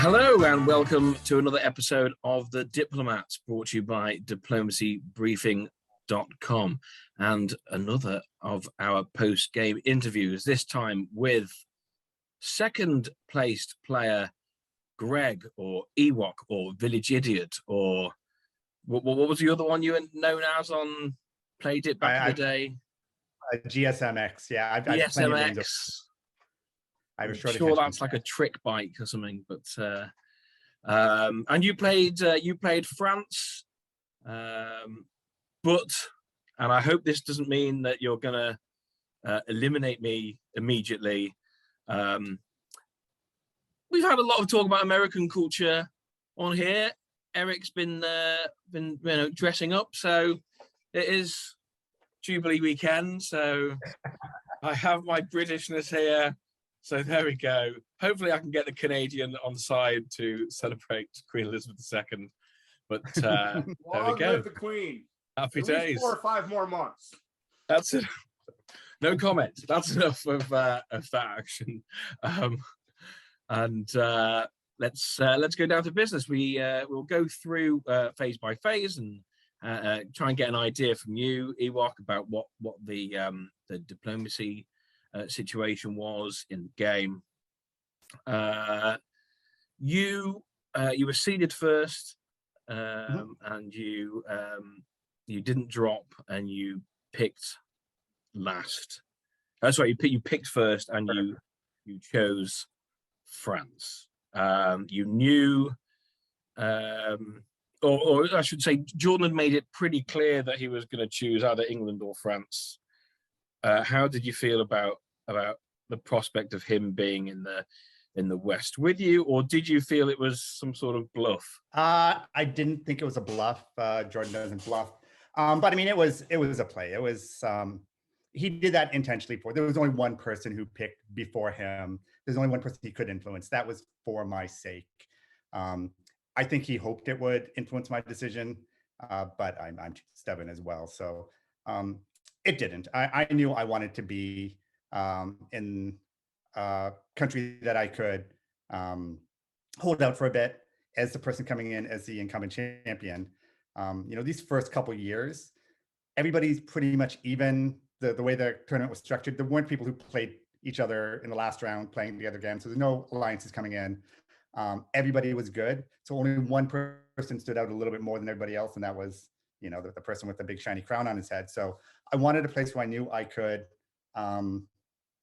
Hello and welcome to another episode of The Diplomats, brought to you by diplomacybriefing.com, and another of our post-game interviews, this time with second-placed player Greg, or Ewok, or Village Idiot, or what was the other one you were known as on Played It back in the day? GSMX, yeah. I've GSMX. I'm sure that's like a trick bike or something, but and you played France, but, and I hope this doesn't mean that you're gonna eliminate me immediately. We've had a lot of talk about American culture on here. Eric's been dressing up, so it is Jubilee weekend, so I have my Britishness here. So there we go. Hopefully I can get the Canadian on side to celebrate Queen Elizabeth II. But there we go. The Queen. Happy At days. Least 4 or 5 more months. That's it. No comment. That's enough of that action. Let's go down to business. We'll go through phase by phase and try and get an idea from you, Ewok, about what the diplomacy situation was in the game. You were seeded first, and you didn't drop, and you picked last. That's right. You picked first, and you chose France. You knew, or I should say, Jordan had made it pretty clear that he was going to choose either England or France. How did you feel about the prospect of him being in the West with you, or did you feel it was some sort of bluff? I didn't think it was a bluff. Jordan doesn't bluff, but I mean, it was a play. It was he did that intentionally. There was only one person who picked before him. There's only one person he could influence. That was for my sake. I think he hoped it would influence my decision, but I'm stubborn as well. So it didn't. I knew I wanted to be in a country that I could hold out for a bit as the person coming in as the incumbent champion. These first couple years, everybody's pretty much even. The way the tournament was structured, there weren't people who played each other in the last round playing the other game. So there's no alliances coming in. Everybody was good. So only one person stood out a little bit more than everybody else, and that was the person with the big shiny crown on his head. So I wanted a place where I knew I could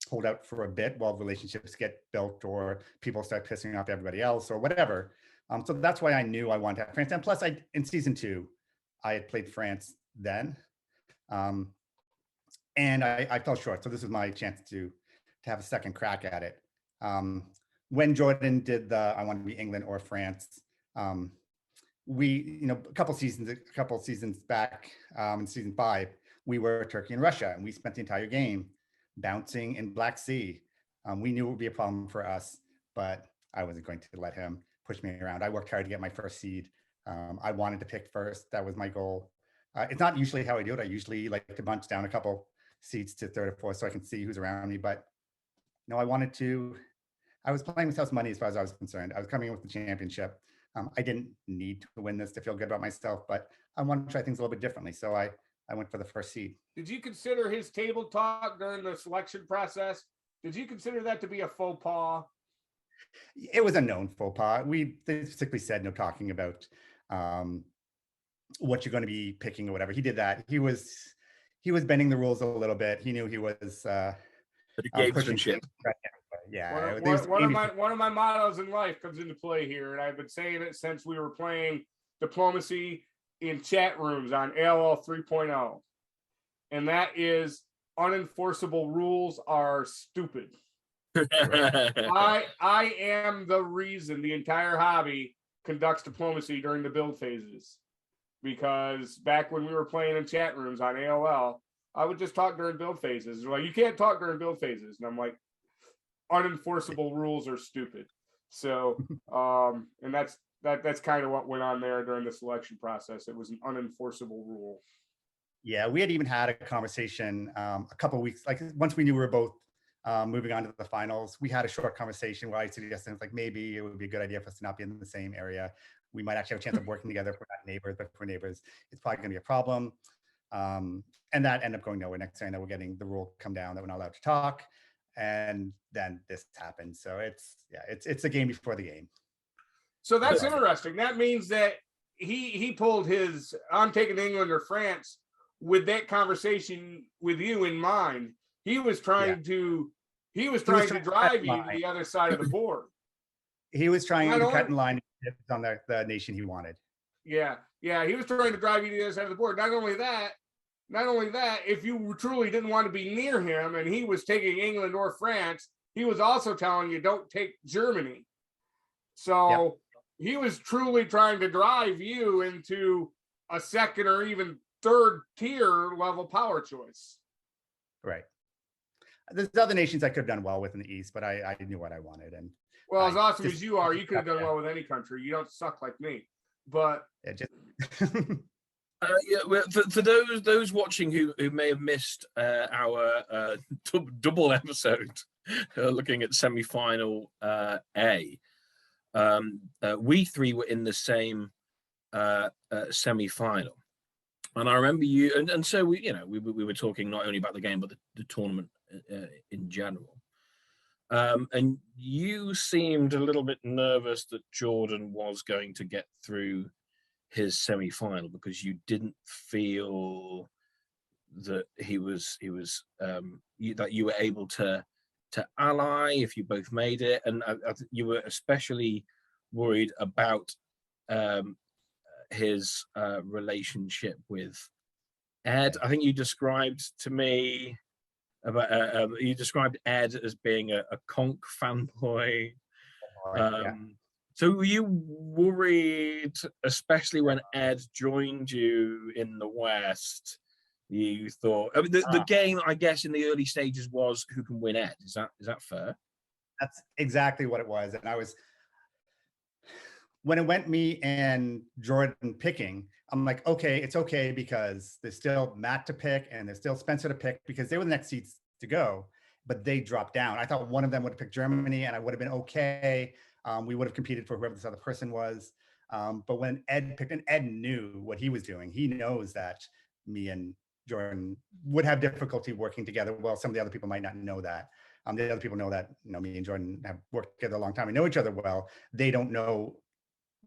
hold out for a bit while relationships get built or people start pissing off everybody else or whatever. So that's why I knew I wanted to have France. And plus, in season 2, I had played France then, and I fell short. So this was my chance to have a second crack at it. When Jordan did the I want to be England or France, we, a couple seasons back, in season 5, we were Turkey and Russia, and we spent the entire game bouncing in Black Sea. We knew it would be a problem for us, but I wasn't going to let him push me around. I worked hard to get my first seed. I wanted to pick first. That was my goal. It's not usually how I do it. I usually like to bunch down a couple seats to 3rd or 4th so I can see who's around me. But I was playing with house money as far as I was concerned. I was coming in with the championship. I didn't need to win this to feel good about myself, but I wanted to try things a little bit differently. So I went for the first seed. Did you consider his table talk during the selection process? Did you consider that to be a faux pas? It was a known faux pas. We specifically said no talking about what you're going to be picking or whatever. He did that. He was bending the rules a little bit. He knew he was gamesmanship. Yeah. One of my mottos in life comes into play here, and I've been saying it since we were playing diplomacy in chat rooms on AOL 3.0, and that is unenforceable rules are stupid. I am the reason the entire hobby conducts diplomacy during the build phases, because back when we were playing in chat rooms on AOL, I would just talk during build phases. They're like, you can't talk during build phases, and I'm like, unenforceable rules are stupid. So and that's kind of what went on there during the selection process. It was an unenforceable rule. Yeah, we had even had a conversation a couple of weeks, like once we knew we were both moving on to the finals. We had a short conversation where I suggested like maybe it would be a good idea for us to not be in the same area. We might actually have a chance of working together if we're not neighbors, but if we're neighbors, it's probably going to be a problem. And that ended up going nowhere. Next thing that we're getting the rule come down that we're not allowed to talk, and then this happened. So it's a game before the game. So that's interesting. That means that he pulled his I'm taking England or France with that conversation with you in mind. He was trying to drive you to the other side of the board. He was trying to cut in line on the nation he wanted. Yeah, he was trying to drive you to the other side of the board. Not only that, if you truly didn't want to be near him and he was taking England or France, he was also telling you don't take Germany. So he was truly trying to drive you into a second or even third tier level power choice. Right. There's other nations I could have done well with in the East, but I knew what I wanted. And well, as awesome as you are, you could have done well with any country. You don't suck like me. But for those watching who may have missed our double episode looking at semi-final A, we three were in the same semi-final, and I remember you, and so we were talking not only about the game but the tournament in general. And you seemed a little bit nervous that Jordan was going to get through his semi-final because you didn't feel that that you were able to ally if you both made it, and you were especially worried about his relationship with Ed. I think you described to me about you described Ed as being a conch fanboy. So were you worried, especially when Ed joined you in the West? You thought, I mean, the game, I guess, in the early stages was who can win Ed. Is that fair? That's exactly what it was. And I was, when it went me and Jordan picking, I'm like, okay, it's okay because there's still Matt to pick and there's still Spencer to pick because they were the next seats to go, but they dropped down. I thought one of them would have picked Germany and I would have been okay. We would have competed for whoever this other person was. But when Ed picked, and Ed knew what he was doing, he knows that me and Jordan would have difficulty working together. Well, some of the other people might not know that. The other people know that, me and Jordan have worked together a long time. We know each other well. They don't know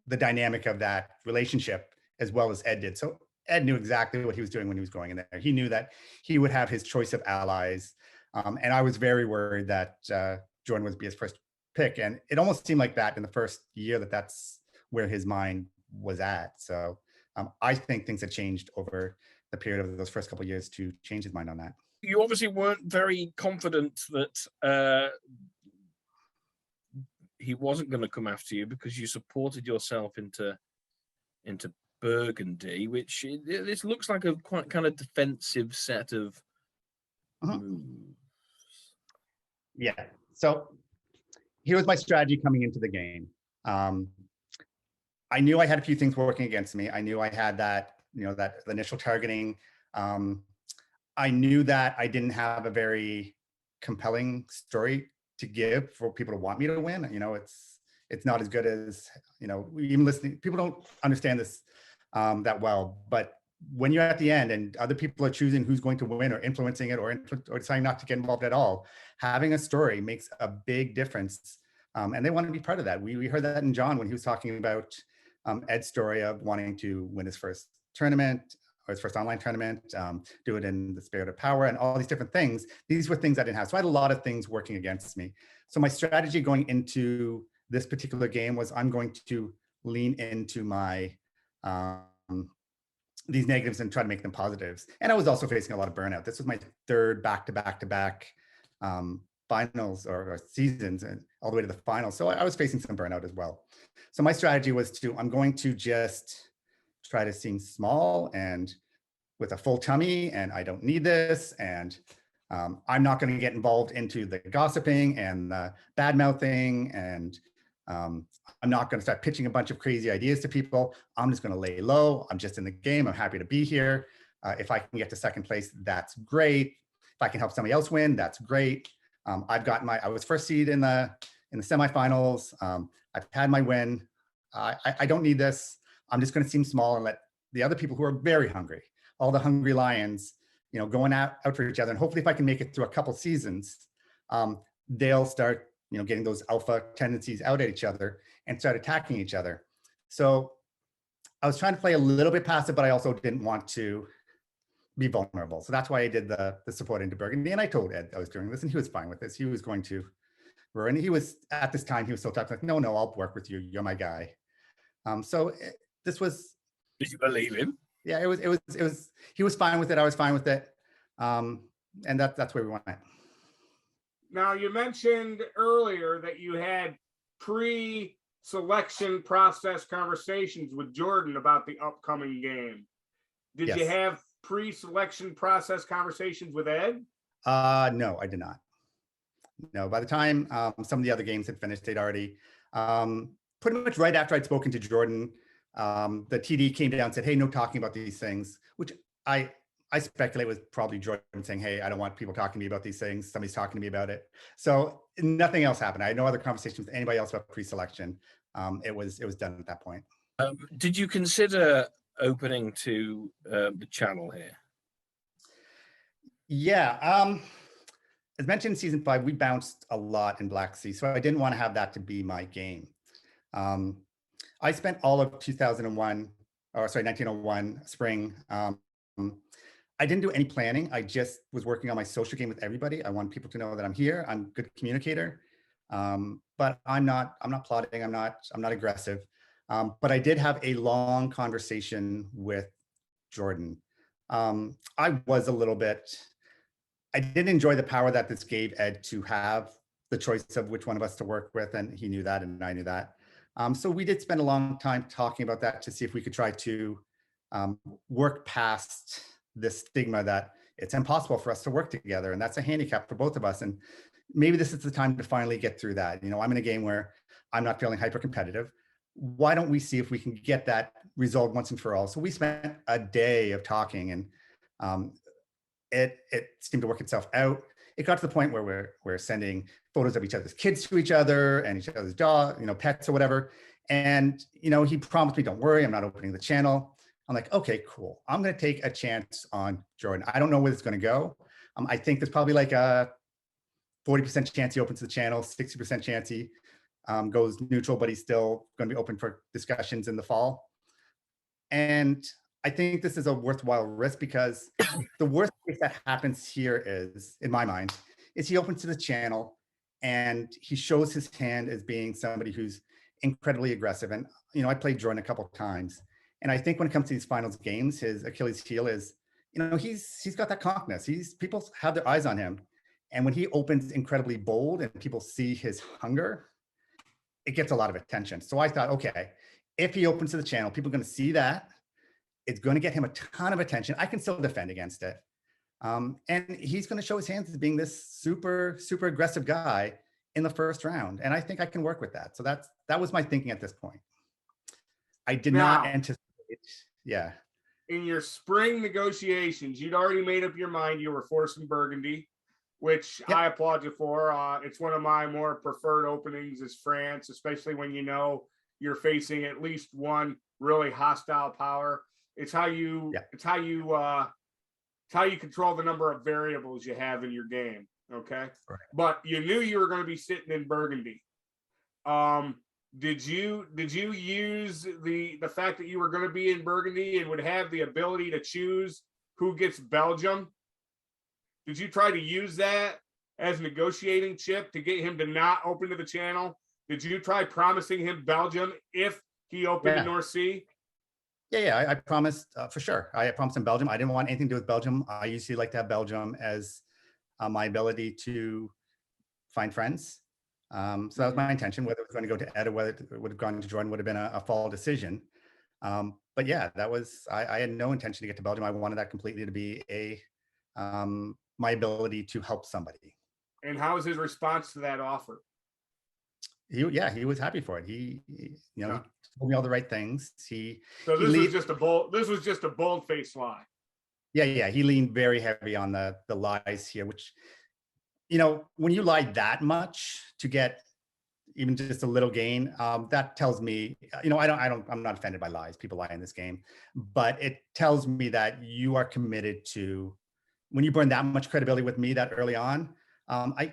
the dynamic of that relationship as well as Ed did. So Ed knew exactly what he was doing when he was going in there. He knew that he would have his choice of allies. And I was very worried that Jordan would be his first pick. And it almost seemed like that in the first year that's where his mind was at. So I think things had changed over the period of those first couple of years to change his mind on that. You obviously weren't very confident that he wasn't going to come after you because you supported yourself into Burgundy, which this looks like a quite kind of defensive set of moves. Yeah. So here was my strategy coming into the game. I knew I had a few things working against me. I knew I had that, that initial targeting. I knew that I didn't have a very compelling story to give for people to want me to win. It's not as good as, even listening, people don't understand this that well, but when you're at the end and other people are choosing who's going to win or influencing it or deciding not to get involved at all, having a story makes a big difference. And they want to be part of that. We heard that in John when he was talking about Ed's story of wanting to win his first tournament or his first online tournament, do it in the spirit of power and all these different things. These were things I didn't have. So I had a lot of things working against me. So my strategy going into this particular game was I'm going to lean into my these negatives and try to make them positives. And I was also facing a lot of burnout. This was my third back-to-back finals or seasons and all the way to the finals. So I was facing some burnout as well. So my strategy was I'm going to just try to seem small and with a full tummy, and I don't need this. And I'm not going to get involved into the gossiping and the bad mouthing. And I'm not going to start pitching a bunch of crazy ideas to people. I'm just going to lay low. I'm just in the game. I'm happy to be here. If I can get to second place, that's great. If I can help somebody else win, that's great. I was first seed in the semifinals. I've had my win. I don't need this. I'm just going to seem small and let the other people who are very hungry, all the hungry lions, going out for each other. And hopefully if I can make it through a couple seasons, they'll start, getting those alpha tendencies out at each other and start attacking each other. So I was trying to play a little bit passive, but I also didn't want to be vulnerable. So that's why I did the support into Burgundy. And I told Ed I was doing this and he was fine with this. He was going to, and he was, at this time, he was still talking like, no, I'll work with you. You're my guy. This was. Did you believe him? Yeah, it was, he was fine with it. I was fine with it. And that's where we went. Now, you mentioned earlier that you had pre-selection process conversations with Jordan about the upcoming game. Did you have pre-selection process conversations with Ed? No, I did not. No, by the time some of the other games had finished, they'd already, pretty much right after I'd spoken to Jordan, the TD came down and said, hey, no talking about these things, which I speculate was probably Jordan saying, hey, I don't want people talking to me about these things. Somebody's talking to me about it. So nothing else happened. I had no other conversations with anybody else about pre-selection. It was done at that point. Did you consider opening to the channel here? Yeah. As mentioned in season 5, we bounced a lot in Black Sea. So I didn't want to have that to be my game. I spent all of 1901 spring. I didn't do any planning. I just was working on my social game with everybody. I want people to know that I'm here. I'm a good communicator, but I'm not plotting. I'm not aggressive. But I did have a long conversation with Jordan. I was a little bit. I didn't enjoy the power that this gave Ed to have the choice of which one of us to work with, and he knew that, and I knew that. So we did spend a long time talking about that to see if we could try to work past this stigma that it's impossible for us to work together, and that's a handicap for both of us. And maybe this is the time to finally get through that. I'm in a game where I'm not feeling hyper competitive. Why don't we see if we can get that resolved once and for all? So we spent a day of talking, and it seemed to work itself out. It got to the point where we're sending photos of each other's kids to each other and each other's dog, pets or whatever. And, he promised me, don't worry, I'm not opening the channel. I'm like, okay, cool. I'm going to take a chance on Jordan. I don't know where it's going to go. I think there's probably like a 40% chance he opens the channel, 60% chance he goes neutral, but he's still going to be open for discussions in the fall. And I think this is a worthwhile risk because the worst case that happens here is, in my mind, is he opens to the channel and he shows his hand as being somebody who's incredibly aggressive. And, I played Jordan a couple of times. And I think when it comes to these finals games, his Achilles heel is, he's got that conkness. People have their eyes on him. And when he opens incredibly bold and people see his hunger, it gets a lot of attention. So I thought, okay, if he opens to the channel, people are going to see that. It's going to get him a ton of attention. I can still defend against it. And he's going to show his hands as being this super, super aggressive guy in the first round. And I think I can work with that. So that was my thinking at this point. I did not anticipate. Yeah. In your spring negotiations, you'd already made up your mind you were forcing Burgundy, which I applaud you for. It's one of my more preferred openings is France, especially when you're facing at least one really hostile power. It's how you control the number of variables you have in your game. Okay. Right. But you knew you were going to be sitting in Burgundy. Did you use the fact that you were going to be in Burgundy and would have the ability to choose who gets Belgium? Did you try to use that as a negotiating chip to get him to not open to the channel? Did you try promising him Belgium if he opened the North Sea? Yeah, I promised for sure. I promised him Belgium. I didn't want anything to do with Belgium. I usually like to have Belgium as my ability to find friends. So that was my intention. Whether it was going to go to Ed or whether it would have gone to Jordan would have been a fall decision. But yeah, that was, I had no intention to get to Belgium. I wanted that completely to be my ability to help somebody. And how was his response to that offer? He was happy for it. He told me all the right things. So this was just a bold-faced lie. Yeah. He leaned very heavy on the lies here, which you know, when you lie that much to get even just a little gain, that tells me, you know, I'm not offended by lies. People lie in this game, but it tells me that you are committed to, when you burn that much credibility with me that early on, I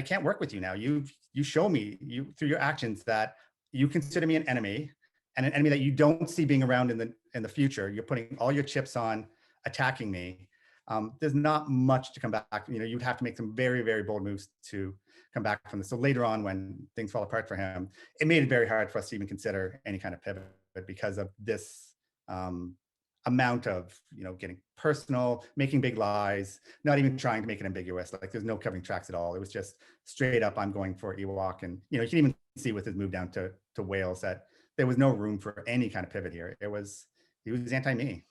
can't work with you now. You show me through your actions that you consider me an enemy, and an enemy that you don't see being around in the future. You're putting all your chips on attacking me. There's not much to come back. You know, you'd have to make some very, very bold moves to come back from this. So later on, when things fall apart for him, it made it very hard for us to even consider any kind of pivot because of this amount of, you know, getting personal, making big lies, not even trying to make it ambiguous. Like there's no covering tracks at all. It was just straight up, I'm going for Ewok. And, you know, you can even see with his move down to Wales that there was no room for any kind of pivot here. He was anti-me.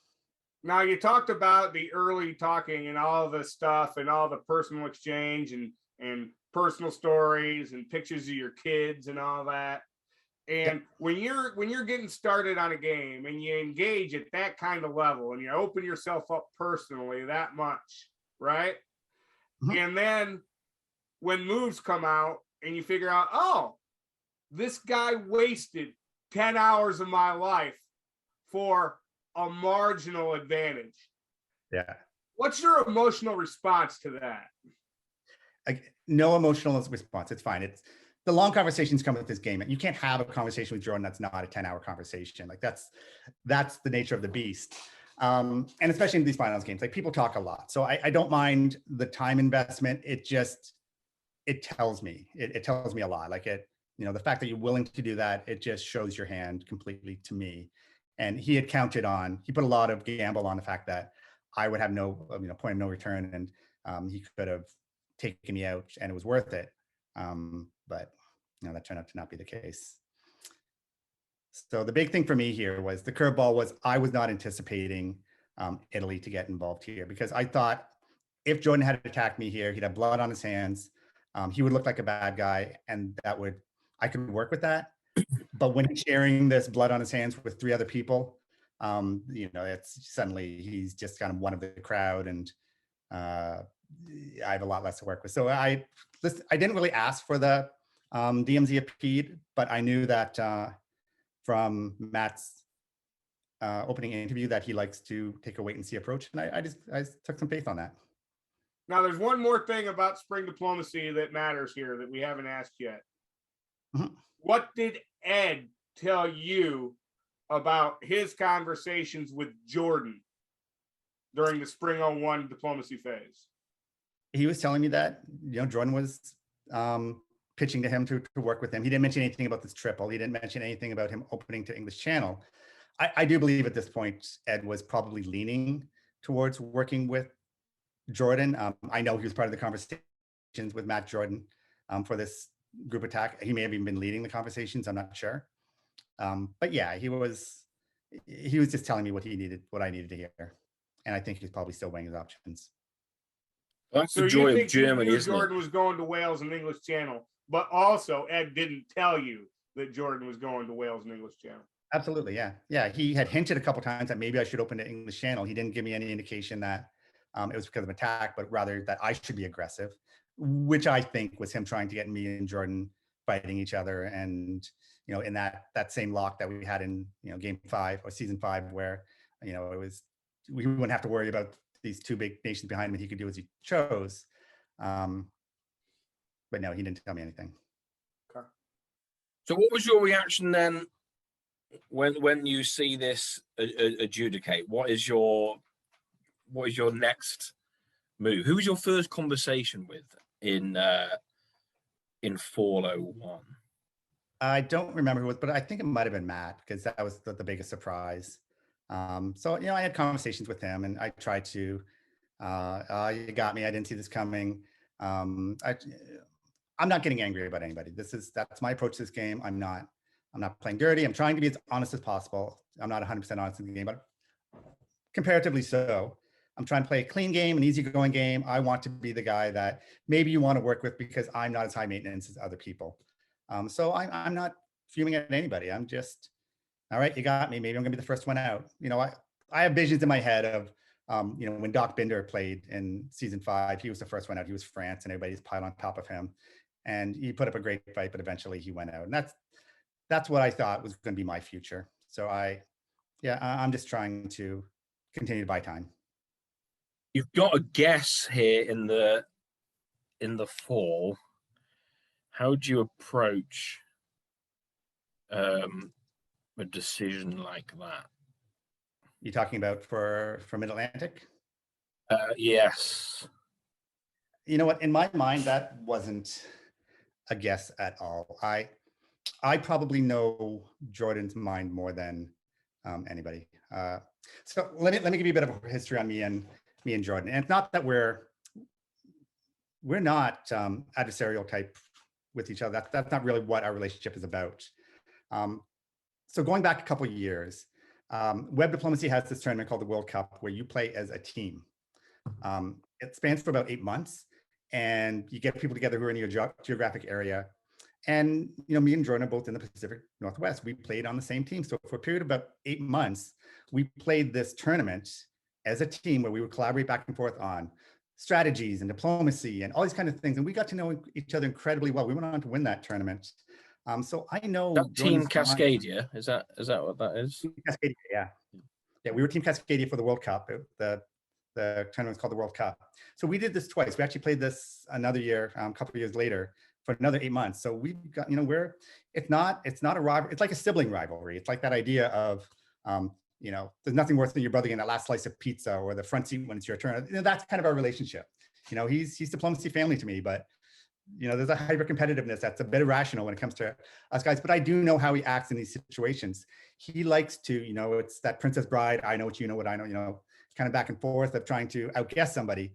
Now you talked about the early talking and all the stuff and all the personal exchange and personal stories and pictures of your kids and all that. And when you're getting started on a game and you engage at that kind of level and you open yourself up personally that much, right? Mm-hmm. And then when moves come out and you figure out, oh, this guy wasted 10 hours of my life for a marginal advantage. Yeah. What's your emotional response to that? No emotional response. It's fine. It's the long conversations come with this game. You can't have a conversation with Jordan that's not a 10-hour conversation. Like that's the nature of the beast. And especially in these finals games, like people talk a lot. So I don't mind the time investment. It tells me, it tells me a lot. Like you know, the fact that you're willing to do that, it just shows your hand completely to me. And he had counted on, he put a lot of gamble on the fact that I would have no, you know, point of no return, and he could have taken me out and it was worth it. But you know, that turned out to not be the case. So the big thing for me here was the curveball was I was not anticipating Italy to get involved here, because I thought if Jordan had attacked me here, he'd have blood on his hands. He would look like a bad guy, and I could work with that. But when he's sharing this blood on his hands with 3 other people, you know, it's suddenly he's just kind of one of the crowd, and I have a lot less to work with. So I didn't really ask for the DMZ appeal, but I knew that from Matt's opening interview that he likes to take a wait and see approach, and I just took some faith on that. Now, there's one more thing about spring diplomacy that matters here that we haven't asked yet. Mm-hmm. What did Ed tell you about his conversations with Jordan during the spring 01 diplomacy phase? He was telling me that, you know, Jordan was pitching to him to work with him. He didn't mention anything about this triple. He didn't mention anything about him opening to English Channel. I do believe at this point, Ed was probably leaning towards working with Jordan. I know he was part of the conversations with Matt Jordan for this group attack. He may have even been leading the conversations. I'm not sure. But yeah, he was just telling me what I needed to hear. And I think he's probably still weighing his options. That's the joy of Germany, isn't it? Jordan was going to Wales and English Channel, but also Ed didn't tell you that Jordan was going to Wales and English Channel. Absolutely, yeah. Yeah, he had hinted a couple times that maybe I should open to English Channel. He didn't give me any indication that it was because of attack, but rather that I should be aggressive, which I think was him trying to get me and Jordan fighting each other. And, you know, in that same lock that we had in, you know, game 5 or season 5, where, you know, we wouldn't have to worry about these 2 big nations behind him, and he could do as he chose. But no, he didn't tell me anything. Okay. So what was your reaction then when you see this adjudicate? What is your next move? Who was your first conversation with in Fall 01? I don't remember who it was, but I think it might have been Matt, because that was the biggest surprise. So, you know, I had conversations with him, and I tried to, you got me, I didn't see this coming. I'm not getting angry about anybody. That's my approach to this game. I'm not playing dirty. I'm trying to be as honest as possible. I'm not 100% honest in the game, but comparatively so. I'm trying to play a clean game, an easygoing game. I want to be the guy that maybe you want to work with, because I'm not as high maintenance as other people. So I'm not fuming at anybody. I'm just, all right, you got me. Maybe I'm gonna be the first one out. You know, I have visions in my head of When Doc Binder played in season 5, he was the first one out. He was France, and everybody's piled on top of him, and he put up a great fight, but eventually he went out. And that's what I thought was going to be my future. So I'm just trying to continue to buy time. You've got a guess here in the fall. How do you approach a decision like that? You talking about for Mid-Atlantic? Yes. You know what? In my mind, that wasn't a guess at all. I probably know Jordan's mind more than anybody. So let me give you a bit of a history on me and Jordan. And it's not that we're not adversarial type with each other. That's not really what our relationship is about. So going back a couple of years, Web Diplomacy has this tournament called the World Cup where you play as a team. It spans for about 8 months, and you get people together who are in your geographic area. And me and Jordan are both in the Pacific Northwest. We played on the same team. So for a period of about 8 months, we played this tournament as a team where we would collaborate back and forth on strategies and diplomacy and all these kind of things. And we got to know each other incredibly well. We went on to win that tournament. So I know that Team Cascadia. Is that what that is? Team Cascadia, yeah. Yeah, we were Team Cascadia for the World Cup. The tournament was called the World Cup. So we did this twice. We actually played this another year, a couple of years later, for another 8 months. So we've got, it's not a rivalry. It's like a sibling rivalry. It's like that idea of, there's nothing worse than your brother getting that last slice of pizza or the front seat when it's your turn. That's kind of our relationship. He's diplomacy family to me, but there's a hyper competitiveness that's a bit irrational when it comes to us guys. But I do know how he acts in these situations. He likes to, it's that Princess Bride. I know what you know, what I know. Kind of back and forth of trying to outguess somebody.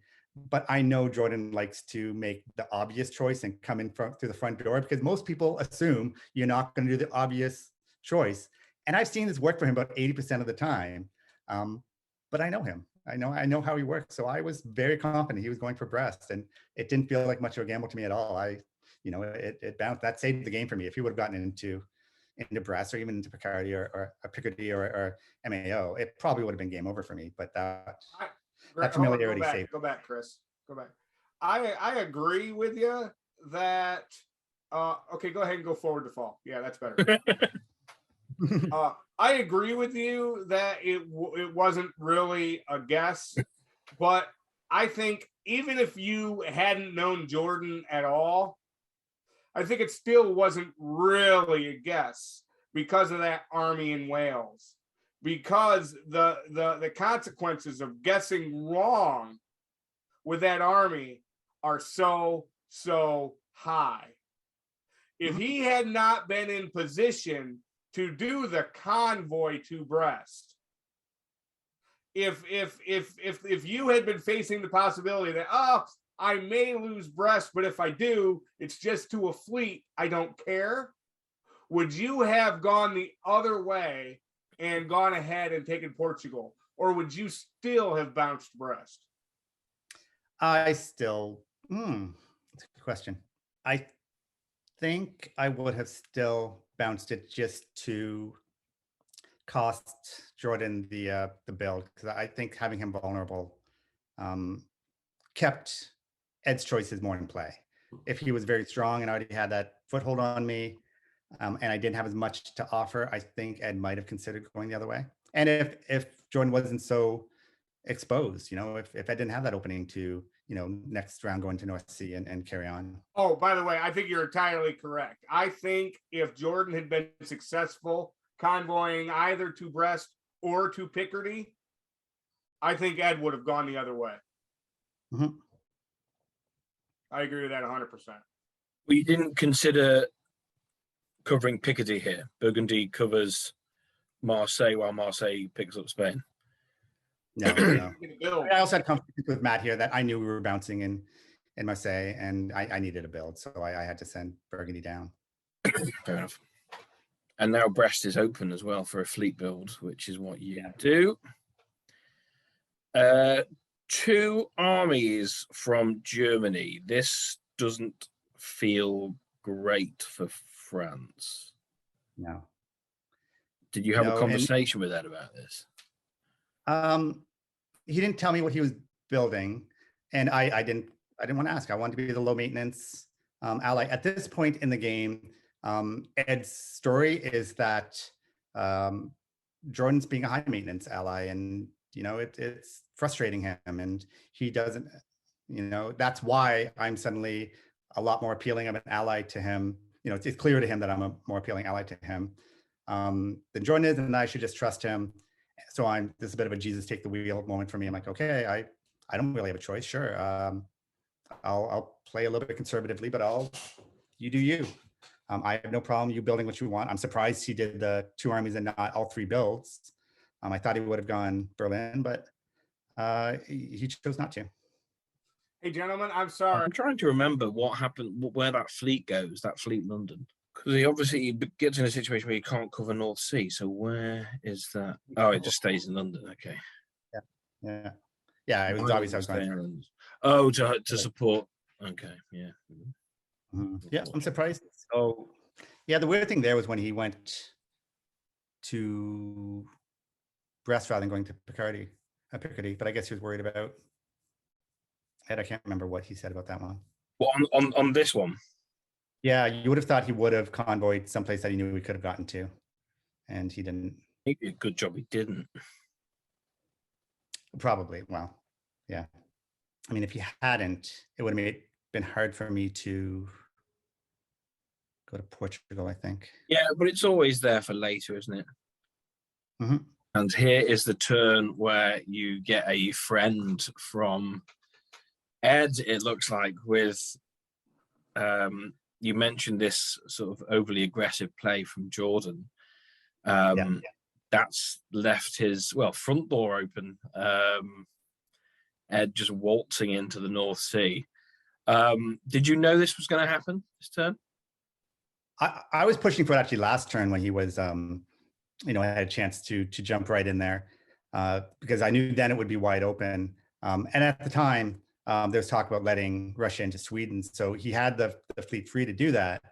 But I know Jordan likes to make the obvious choice and come in through the front door, because most people assume you're not going to do the obvious choice. And I've seen this work for him about 80% of the time. But I know him. I know how he works. So I was very confident he was going for Brest, and it didn't feel like much of a gamble to me at all. It bounced. That saved the game for me. If he would have gotten into Brest or even into Picardy or Picardy or MAO, it probably would have been game over for me. But that familiarity saved. Go back, Chris. Go back. I agree with you that. Okay, go ahead and go forward to fall. Yeah, that's better. I agree with you that it wasn't really a guess, but I think even if you hadn't known Jordan at all, I think it still wasn't really a guess because of that army in Wales, because the consequences of guessing wrong with that army are so high. If he had not been in position to do the convoy to Brest, if you had been facing the possibility that I may lose Brest, but if I do, it's just to a fleet, I don't care, would you have gone the other way and gone ahead and taken Portugal, or would you still have bounced Brest? That's a good question. I think I would have still bounced it just to cost Jordan the build, because I think having him vulnerable kept Ed's choices more in play. If he was very strong and already had that foothold on me, and I didn't have as much to offer, I think Ed might have considered going the other way. And if Jordan wasn't so exposed, if Ed didn't have that opening to, next round go into North Sea and carry on. Oh, by the way, I think you're entirely correct. I think if Jordan had been successful convoying either to Brest or to Picardy, I think Ed would have gone the other way. Mm-hmm. I agree with that 100%. We didn't consider covering Picardy here. Burgundy covers Marseille while Marseille picks up Spain. No. I also had conversations with Matt here that I knew we were bouncing in Marseille, and I needed a build, so I had to send Burgundy down. Fair enough. And now Brest is open as well for a fleet build, which is what you do. 2 armies from Germany. This doesn't feel great for France. No. Did you have a conversation with Ed about this? he didn't tell me what he was building, and I didn't want to ask. I wanted to be the low maintenance ally. At this point in the game, Ed's story is that Jordan's being a high maintenance ally, and it's frustrating him, and he doesn't. That's why I'm suddenly a lot more appealing of an ally to him. It's clear to him that I'm a more appealing ally to him than Jordan is, and I should just trust him. So this is a bit of a Jesus take the wheel moment for me. I'm like, okay, I don't really have a choice. Sure, I'll play a little bit conservatively, but you do you. I have no problem you building what you want. I'm surprised he did the 2 armies and not all 3 builds. I thought he would have gone Berlin, but he chose not to. Hey, gentlemen, I'm sorry. I'm trying to remember what happened, where that fleet goes, that fleet London. Because he obviously gets in a situation where he can't cover North Sea. So where is that? Oh, it just stays in London. Okay. Yeah. It was obvious I was going. Oh, to support. Okay. Yeah. Yeah, I'm surprised. Oh, yeah. The weird thing there was when he went to Brest rather than going to Picardy, but I guess he was worried about. I can't remember what he said about that one. Well, on this one. Yeah, you would have thought he would have convoyed someplace that he knew we could have gotten to, and he didn't. Maybe a good job he didn't. Probably. Well, yeah. I mean, if he hadn't, it would have been hard for me to go to Portugal, I think. Yeah, but it's always there for later, isn't it? Mm-hmm. And here is the turn where you get a friend from Ed, it looks like, with you mentioned this sort of overly aggressive play from Jordan. That's left his front door open. Ed just waltzing into the North Sea. Did you know this was going to happen this turn? I was pushing for it actually last turn when he was, I had a chance to jump right in there because I knew then it would be wide open. And at the time, there was talk about letting Russia into Sweden. So he had the fleet free to do that.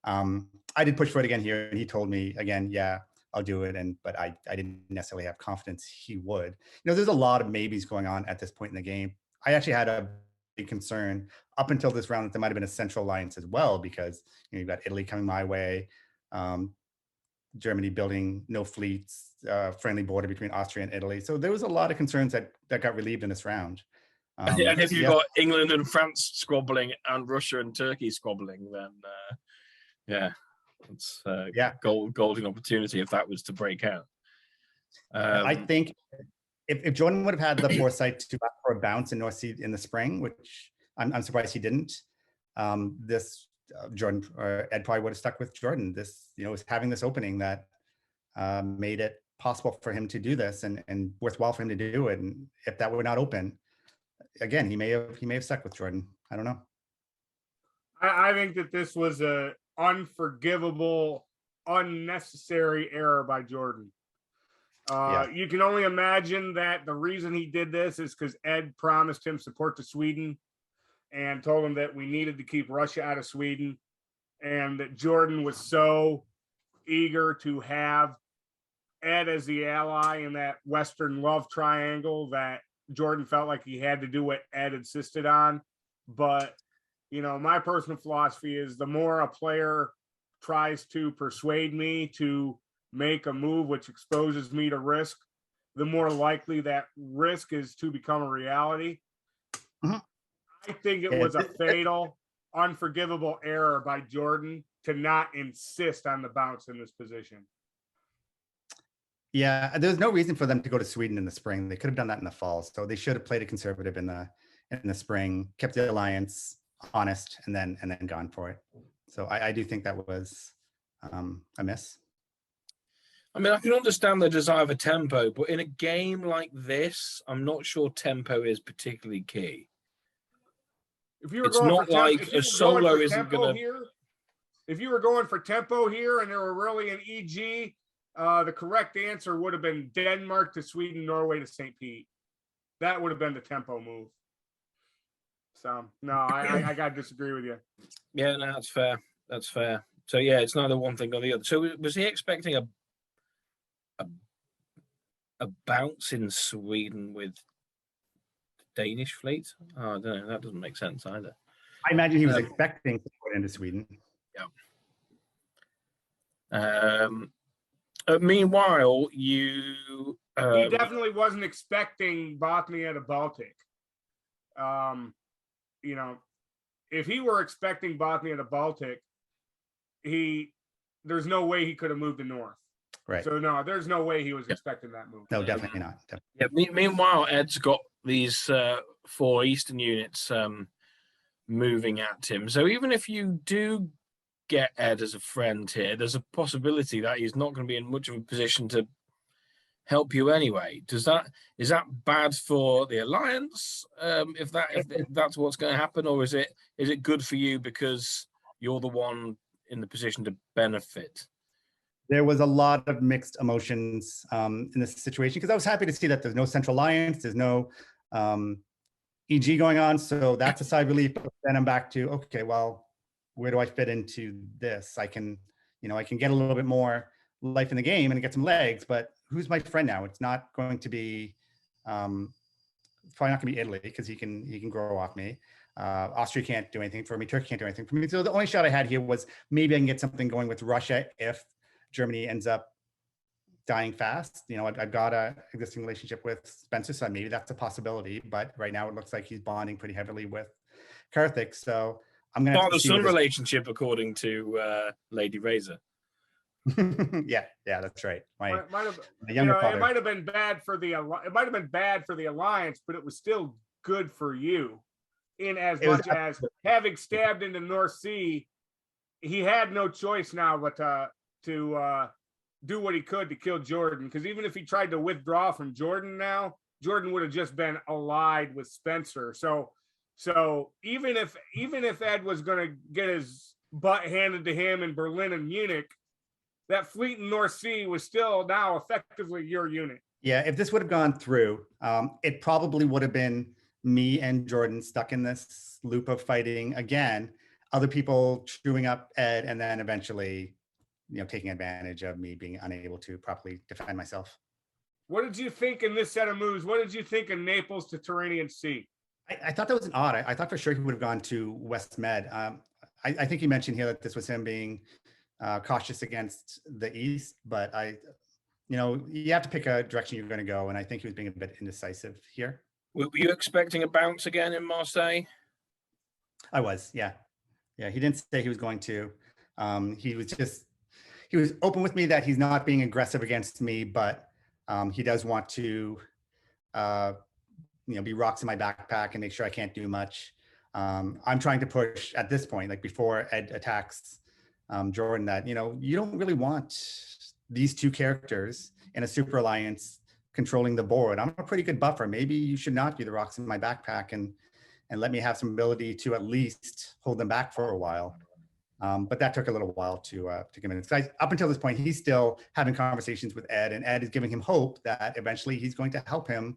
I did push for it again here, and he told me again, yeah, I'll do it. But I didn't necessarily have confidence he would. There's a lot of maybes going on at this point in the game. I actually had a big concern up until this round that there might have been a central alliance as well, because you've got Italy coming my way, Germany building no fleets, friendly border between Austria and Italy. So there was a lot of concerns that got relieved in this round. And if you've got England and France squabbling and Russia and Turkey squabbling, then it's golden opportunity if that was to break out. I think if Jordan would have had the foresight to back for a bounce in North Sea in the spring, which I'm surprised he didn't, Jordan or Ed probably would have stuck with Jordan. This was having this opening that made it possible for him to do this and worthwhile for him to do it. And if that were not open, again, he may have stuck with Jordan. I don't know. I think that this was a unforgivable, unnecessary error by Jordan. You can only imagine that the reason he did this is because Ed promised him support to Sweden and told him that we needed to keep Russia out of Sweden, and that Jordan was so eager to have Ed as the ally in that Western love triangle that Jordan felt like he had to do what Ed insisted on. But, my personal philosophy is the more a player tries to persuade me to make a move which exposes me to risk, the more likely that risk is to become a reality. Mm-hmm. I think it was a fatal, unforgivable error by Jordan to not insist on the bounce in this position. Yeah, there's no reason for them to go to Sweden in the spring. They could have done that in the fall. So they should have played a conservative in the spring, kept the alliance honest, and then gone for it. So I do think that was a miss. I mean, I can understand the desire for tempo, but in a game like this, I'm not sure tempo is particularly key. If you were it's going not for like if you a were solo going for isn't tempo going to. Here, if you were going for tempo here and there were really an EG, the correct answer would have been Denmark to Sweden, Norway to St. Pete. That would have been the tempo move. So no, I gotta disagree with you. Yeah, no, that's fair. That's fair. So yeah, it's neither one thing or the other. So was he expecting a bounce in Sweden with Danish fleet. Oh, I don't know. That doesn't make sense either. I imagine he was expecting to go into Sweden. Yeah. Meanwhile, you. He definitely wasn't expecting Bothnia to Baltic. You know, if he were expecting Bothnia to Baltic, there's no way he could have moved to north. Right. So no, there's no way he was expecting that move. No, definitely not. Yeah. Meanwhile, Ed's got these 4 Eastern units moving at him. So even if you do get Ed as a friend here, there's a possibility that he's not going to be in much of a position to help you anyway. Is that bad for the alliance? If that's what's going to happen, or is it good for you because you're the one in the position to benefit? There was a lot of mixed emotions in this situation, because I was happy to see that there's no Central Alliance, there's no EG going on, so that's a sigh of relief. But then I'm back to, okay, well, where do I fit into this? I can get a little bit more life in the game and get some legs, but who's my friend now? It's not going to be, probably not going to be Italy, because he can grow off me. Austria can't do anything for me. Turkey can't do anything for me. So the only shot I had here was maybe I can get something going with Russia if Germany ends up dying fast. I've got a existing relationship with Spencer, so maybe that's a possibility. But right now it looks like he's bonding pretty heavily with Karthik. So I'm going to have to see father-son relationship, according to Lady Razor. yeah, that's right. It might have been bad for the alliance, but it was still good for you, in as much as having stabbed into North Sea, he had no choice now but to do what he could to kill Jordan. Because even if he tried to withdraw from Jordan now, Jordan would have just been allied with Spencer. So even if Ed was going to get his butt handed to him in Berlin and Munich, that fleet in North Sea was still now effectively your unit. Yeah, if this would have gone through, it probably would have been me and Jordan stuck in this loop of fighting again, other people chewing up Ed, and then eventually, taking advantage of me being unable to properly defend myself. What did you think in this set of moves? What did you think of Naples to Tyrrhenian Sea? I thought that was an odd. I thought for sure he would have gone to West Med. I think you mentioned here that this was him being cautious against the East, but you have to pick a direction you're going to go, and I think he was being a bit indecisive here. Were you expecting a bounce again in Marseille? I was, yeah. He didn't say he was going to. He was open with me that he's not being aggressive against me, but he does want to, be rocks in my backpack and make sure I can't do much. I'm trying to push at this point, like before Ed attacks Jordan, that, you don't really want these two characters in a super alliance controlling the board. I'm a pretty good buffer. Maybe you should not be the rocks in my backpack and let me have some ability to at least hold them back for a while. But that took a little while to convince. Up until this point, he's still having conversations with Ed, and Ed is giving him hope that eventually he's going to help him,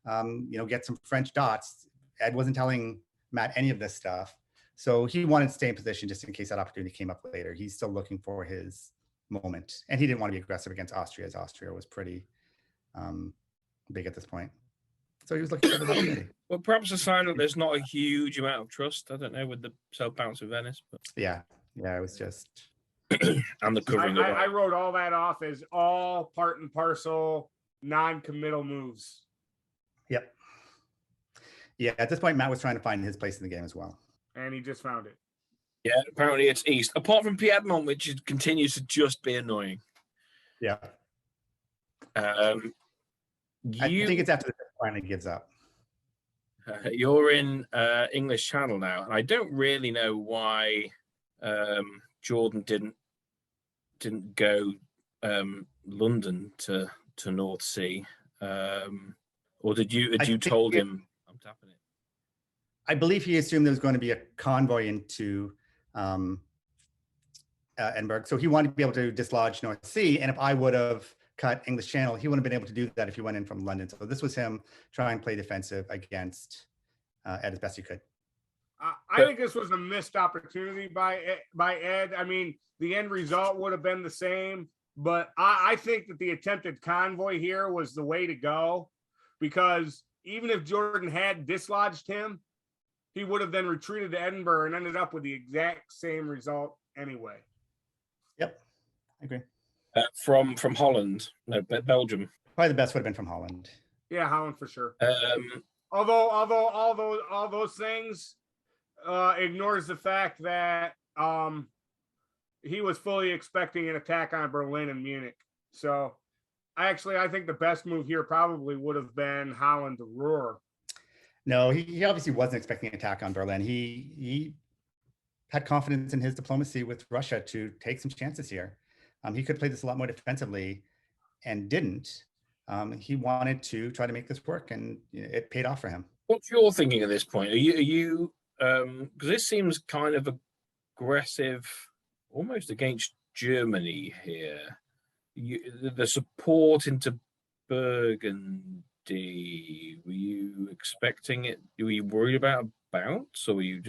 get some French dots. Ed wasn't telling Matt any of this stuff, so he wanted to stay in position just in case that opportunity came up later. He's still looking for his moment, and he didn't want to be aggressive against Austria, as Austria was pretty big at this point. So he was looking for the opportunity. Well, perhaps a sign that there's not a huge amount of trust. I don't know, with the self-bounce of Venice. But yeah, it was just and the covering. I wrote all that off as all part and parcel, non-committal moves. Yep. Yeah, at this point, Matt was trying to find his place in the game as well. And he just found it. Yeah, apparently it's east. Apart from Piedmont, which continues to just be annoying. Yeah. I think it's after the finally gives up. You're in English Channel now, and I don't really know why Jordan didn't go London to North Sea, or did you told him I'm tapping it? I believe he assumed there was going to be a convoy into Edinburgh, so he wanted to be able to dislodge North Sea. And if I would have cut English Channel, he wouldn't have been able to do that if he went in from London. So this was him trying to play defensive against Ed as best he could. I think this was a missed opportunity by Ed. I mean, the end result would have been the same, but I think that the attempted convoy here was the way to go, because even if Jordan had dislodged him, he would have then retreated to Edinburgh and ended up with the exact same result anyway. Yep, I agree. From Holland, no, Belgium. Probably the best would have been from Holland. Yeah, Holland for sure. Um, Although all those things ignores the fact that he was fully expecting an attack on Berlin and Munich. So I think the best move here probably would have been Holland to Ruhr. No, he obviously wasn't expecting an attack on Berlin. He had confidence in his diplomacy with Russia to take some chances here. He could play this a lot more defensively and didn't. He wanted to try to make this work, and it paid off for him. What's your thinking at this point? Are you because this seems kind of aggressive, almost against Germany here. The support into Burgundy, were you expecting it? Were you worried about a bounce, or were you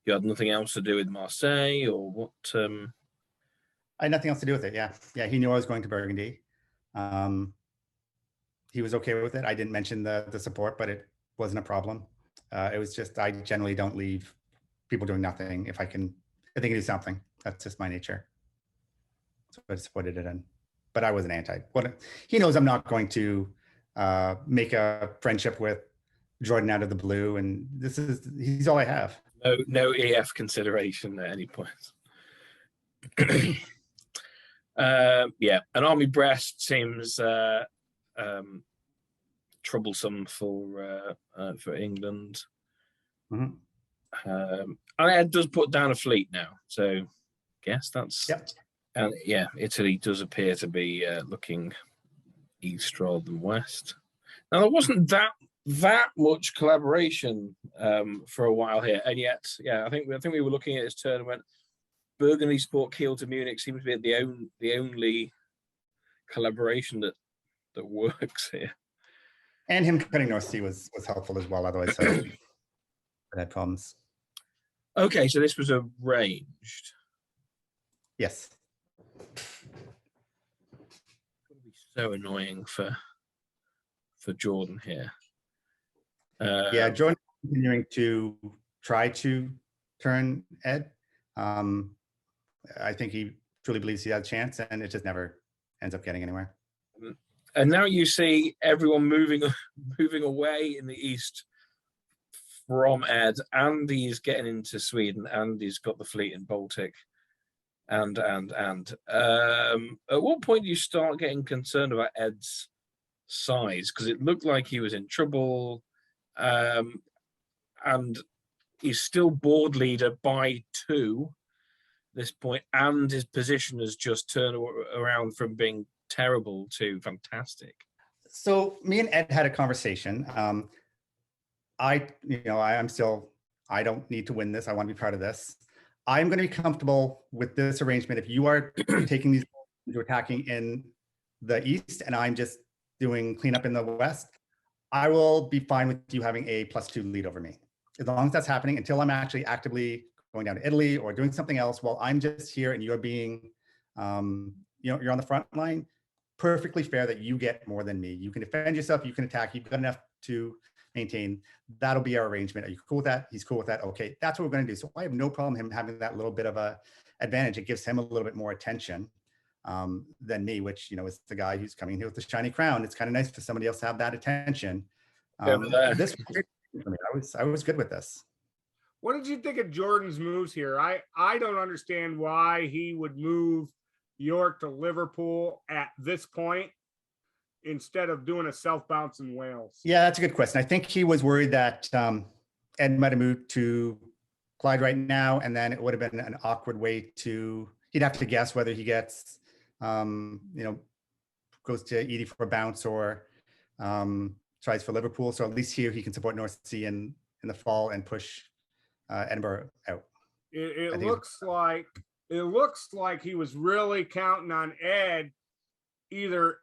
had nothing else to do with Marseille, or what? I had nothing else to do with it. Yeah, he knew I was going to Burgundy. He was okay with it. I didn't mention the support, but it wasn't a problem. It was just, I generally don't leave people doing nothing if I can do something. That's just my nature. So I supported it in, but I wasn't anti. He knows I'm not going to make a friendship with Jordan out of the blue, and he's all I have. No EF consideration at any point. Yeah, an army Brest seems troublesome for England. Mm-hmm. And it does put down a fleet now, so I guess that's. Yep. And yeah, Italy does appear to be looking east rather than west. Now there wasn't that much collaboration for a while here, and yet, yeah, I think we were looking at this turn and went, Burgundy support Kiel to Munich seems to be the only collaboration that works here. And him cutting North Sea was helpful as well. Otherwise, I had problems. Okay, so this was arranged. Yes. It's going to be so annoying for Jordan here. Yeah, Jordan continuing to try to turn Ed. I think he truly believes he has a chance, and it just never ends up getting anywhere. And now you see everyone moving away in the east from Ed. Andy's getting into Sweden. Andy's got the fleet in Baltic. And at what point do you start getting concerned about Ed's size? Because it looked like he was in trouble, and he's still board leader by 2 this point, and his position has just turned around from being terrible to fantastic. So me and Ed had a conversation. I don't need to win this. I want to be part of this. I'm going to be comfortable with this arrangement if you are taking these into attacking in the east and I'm just doing cleanup in the west. I will be fine with you having a +2 lead over me. As long as that's happening, until I'm actually actively going down to Italy or doing something else while I'm just here and you're being, you're on the front line, perfectly fair that you get more than me. You can defend yourself, you can attack, you've got enough to maintain. That'll be our arrangement. Are you cool with that? He's cool with that. Okay, that's what we're going to do. So I have no problem him having that little bit of a advantage. It gives him a little bit more attention than me, which, is the guy who's coming here with the shiny crown. It's kind of nice for somebody else to have that attention. This was great for me. I was good with this. What did you think of Jordan's moves here? I don't understand why he would move York to Liverpool at this point instead of doing a self-bounce in Wales. Yeah, that's a good question. I think he was worried that Ed might have moved to Clyde right now, and then it would have been an awkward way he'd have to guess whether he gets, goes to Edie for a bounce or tries for Liverpool. So at least here he can support North Sea in the fall and push Edinburgh out. It looks like he was really counting on Ed either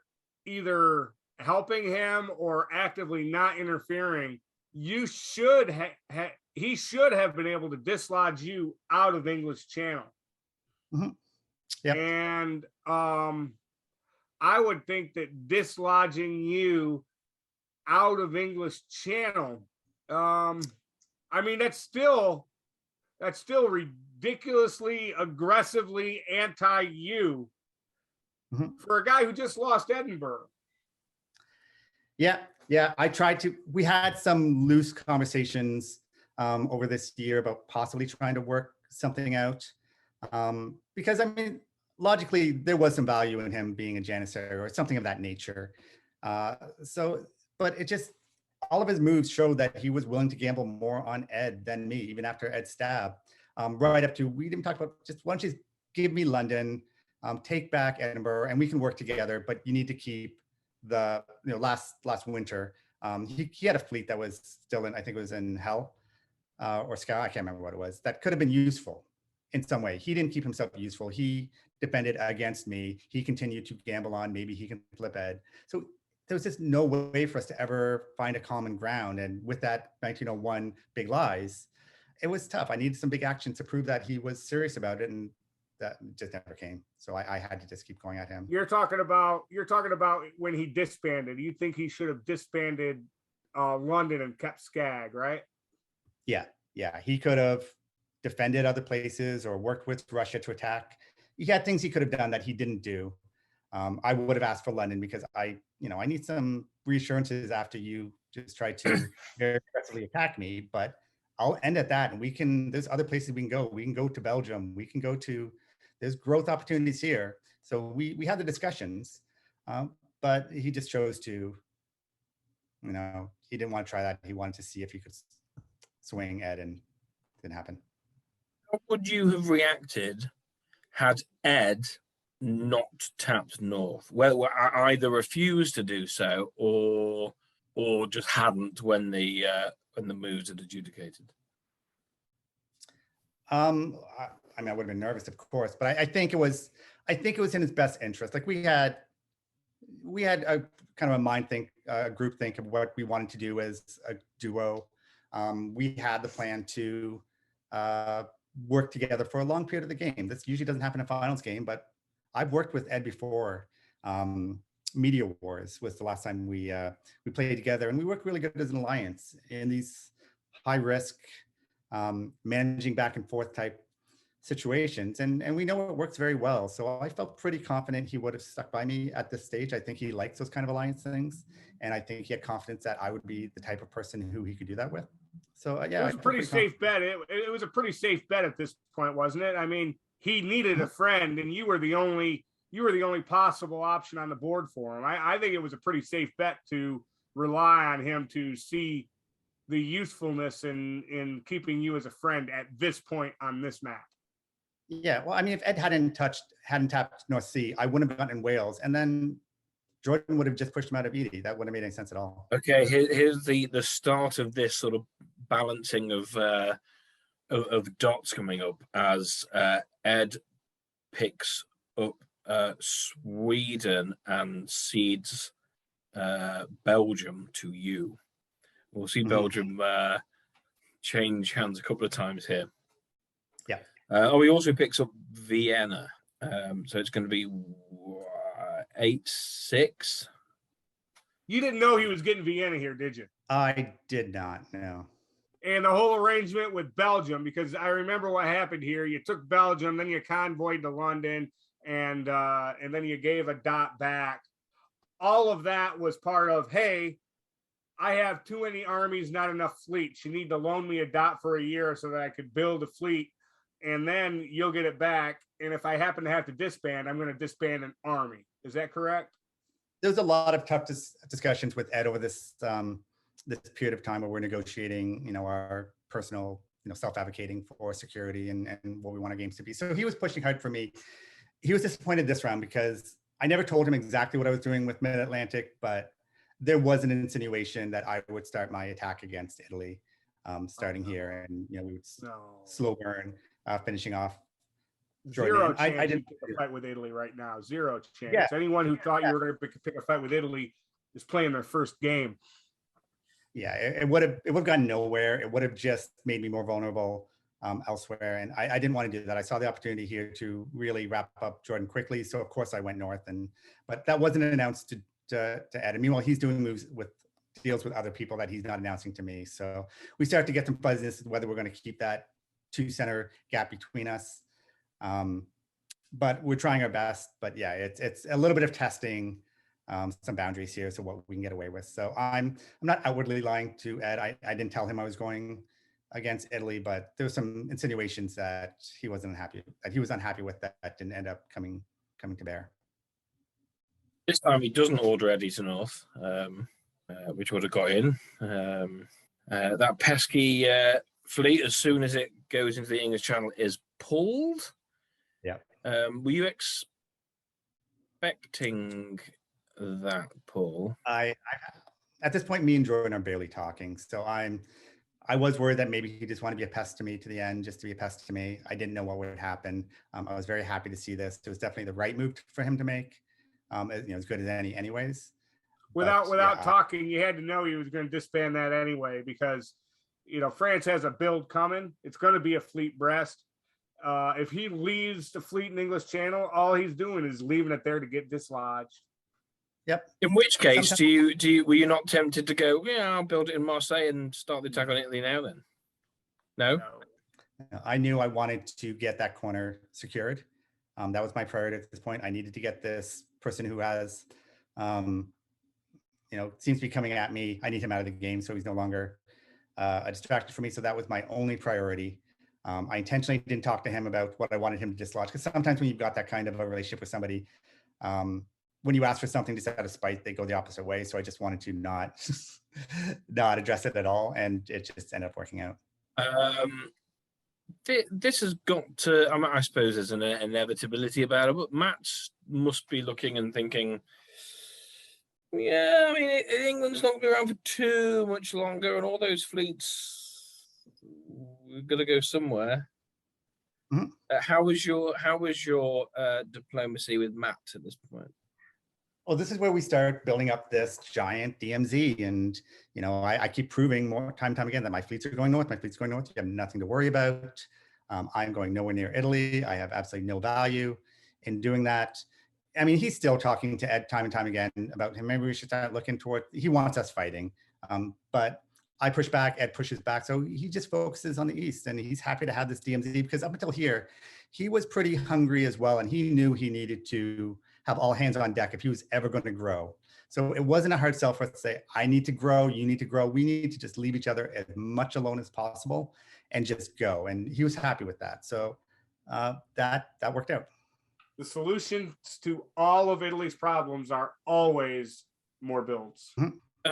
helping him or actively not interfering. You should he should have been able to dislodge you out of English Channel. Mm-hmm. Yeah. And I would think that dislodging you out of English Channel. I mean, that's still ridiculously aggressively anti-you for a guy who just lost Edinburgh. Yeah, I tried to. We had some loose conversations over this year about possibly trying to work something out, because I mean, logically, there was some value in him being a janissary or something of that nature. But it just, all of his moves showed that he was willing to gamble more on Ed than me, even after Ed's stab. Right up to, we didn't talk about, just why don't you give me London, take back Edinburgh, and we can work together, but you need to keep the, last winter, he had a fleet that was still in, I think it was in Hell or Sky, I can't remember what it was, that could have been useful in some way. He didn't keep himself useful. He defended against me. He continued to gamble on, maybe he can flip Ed. So there was just no way for us to ever find a common ground. And with that 1901 Big Lies, it was tough. I needed some big action to prove that he was serious about it, and that just never came. So I had to just keep going at him. You're talking about when he disbanded. You think he should have disbanded London and kept Skag, right? Yeah. He could have defended other places or worked with Russia to attack. He had things he could have done that he didn't do. I would have asked for London because I need some reassurances after you just tried to very aggressively attack me, but I'll end at that. And there's other places we can go. We can go to Belgium. We can go to, there's growth opportunities here. So we had the discussions, but he just chose to, he didn't want to try that. He wanted to see if he could swing Ed, and it didn't happen. How would you have reacted had Ed not tapped north? Well, either refused to do so or just hadn't when the moves had adjudicated? I mean, I would have been nervous, of course, but I think it was in his best interest. Like we had a kind of a group think of what we wanted to do as a duo. We had the plan to work together for a long period of the game. This usually doesn't happen in a finals game, but I've worked with Ed before. Media Wars was the last time we played together, and we worked really good as an alliance in these high risk, managing back and forth type situations, and we know it works very well. So I felt pretty confident he would have stuck by me at this stage. I think he likes those kind of alliance things, and I think he had confidence that I would be the type of person who he could do that with. So yeah, it was a pretty safe bet. It was a pretty safe bet at this point, wasn't it? I mean, he needed a friend, and you were the only possible option on the board for him. I think it was a pretty safe bet to rely on him to see the usefulness in keeping you as a friend at this point on this map. Yeah, well, I mean, if Ed hadn't tapped North Sea, I wouldn't have gotten in Wales, and then Jordan would have just pushed him out of Edie. That wouldn't have made any sense at all. Okay, here's the start of this sort of balancing of dots coming up as Ed picks up Sweden and cedes Belgium to you. We'll see Belgium change hands a couple of times here. Yeah. He also picks up Vienna. So it's going to be 8-6. You didn't know he was getting Vienna here, did you? I did not, no. And the whole arrangement with Belgium, because I remember what happened here. You took Belgium, then you convoyed to London, and then you gave a dot back. All of that was part of, hey, I have too many armies, not enough fleets. You need to loan me a dot for a year so that I could build a fleet, and then you'll get it back. And if I happen to have to disband, I'm going to disband an army. Is that correct? There's a lot of tough discussions with Ed over this this period of time where we're negotiating, our personal, self-advocating for security and what we want our games to be. So he was pushing hard for me. He was disappointed this round because I never told him exactly what I was doing with Mid-Atlantic, but there was an insinuation that I would start my attack against Italy, starting here, and we would slow burn, finishing off Jordan. Zero chance I didn't pick a fight with Italy right now. Zero chance. Yeah. Anyone who thought you were going to pick a fight with Italy is playing their first game. Yeah, it would have gone nowhere. It would have just made me more vulnerable elsewhere, and I didn't want to do that. I saw the opportunity here to really wrap up Jordan quickly, so of course I went north. But that wasn't announced to Ed. And meanwhile, he's doing moves with deals with other people that he's not announcing to me. So we start to get some fuzziness whether we're going to keep that 2 center gap between us. But we're trying our best. But yeah, it's a little bit of testing some boundaries here, so what we can get away with. So I'm not outwardly lying to Ed. I didn't tell him I was going against Italy, but there was some insinuations that he was unhappy with that didn't end up coming to bear. This time he doesn't order Eddie to North, which would have got in. That pesky fleet, as soon as it goes into the English Channel, is pulled. Yeah. Were you expecting that, Paul? I at this point, me and Jordan are barely talking, so I was worried that maybe he just wanted to be a pest to me to the end, just to be a pest to me. I didn't know what would happen. I was very happy to see this. It was definitely the right move for him to make. As good as any, anyways. Without talking, you had to know he was going to disband that anyway, because France has a build coming. It's going to be a fleet Brest. If he leaves the fleet in English Channel, all he's doing is leaving it there to get dislodged. Yep. In which case, were you not tempted to go, yeah, I'll build it in Marseille and start the attack on Italy now then? No? I knew I wanted to get that corner secured. That was my priority at this point. I needed to get this person who has, seems to be coming at me. I need him out of the game so he's no longer a distraction for me. So that was my only priority. I intentionally didn't talk to him about what I wanted him to dislodge, because sometimes when you've got that kind of a relationship with somebody, when you ask for something just out of spite, they go the opposite way. So I just wanted to not address it at all, and it just ended up working out. This has got to, I suppose there's an inevitability about it, but Matt must be looking and thinking, yeah, England's not going to be around for too much longer, and all those fleets, we've got to go somewhere. Mm-hmm. How was your diplomacy with Matt at this point? Well, this is where we start building up this giant DMZ, and I keep proving more time and time again that my fleets are going north. My fleet's going north. You have nothing to worry about. I'm going nowhere near Italy. I have absolutely no value in doing that. He's still talking to Ed time and time again about him. Maybe we should start looking toward. He wants us fighting, but I push back. Ed pushes back. So he just focuses on the east, and he's happy to have this DMZ, because up until here, he was pretty hungry as well, and he knew he needed to have all hands on deck if he was ever going to grow. So it wasn't a hard sell for us to say, I need to grow, you need to grow. We need to just leave each other as much alone as possible and just go. And he was happy with that. So that worked out. The solutions to all of Italy's problems are always more builds. Mm-hmm.